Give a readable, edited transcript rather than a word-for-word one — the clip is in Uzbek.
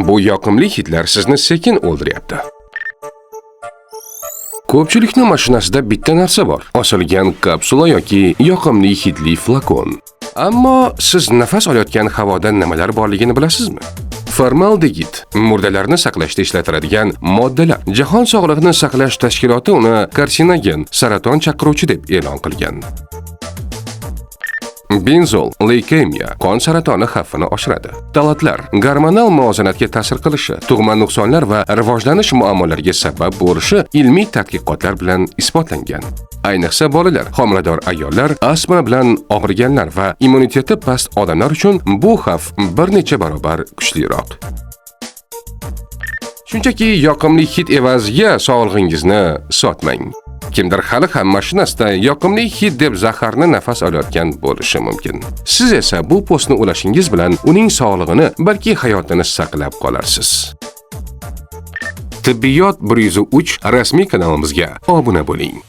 Bu yoqimli hidlar sizni sekin o'ldiryapti. Ko'pchilikning mashinasida bitta narsa bor: osilgan kapsula yoki yoqimli hidli flakon. Ammo siz nafas olayotgan havoda nimalar borligini bilasizmi? Formaldegid murdalarni saqlashda ishlatiladigan moddalar. Jahon sog'liqni saqlash tashkiloti uni karsinogen, saraton chaqiruvchi deb e'lon qilgan. Benzol leykemiya, qon saratoni xavfini oshiradi. Talatlar gormonal muvozanatga ta'sir qilishi, tug'ma nuqsonlar va rivojlanish muammolariga sabab bo'lishi ilmiy tadqiqotlar bilan isbotlangan. Ayniqsa bolalar, homilador ayollar, astma bilan og'riganlar va immuniteti past odamlar uchun bu xavf bir necha barobar kuchliroq. Shunchaki yoqimli hid evaziga sog'lig'ingizni sotmang. Kimdir hali ham mashinasida yoqimli hid deb zaharni nafas olayotgan bo'lishi mumkin. Siz esa bu postni ulashingiz bilan uning sog'lig'ini, balki hayotini saqlab qolarsiz. Tibbiyot 103 rasmiy kanalimizga obuna bo'ling.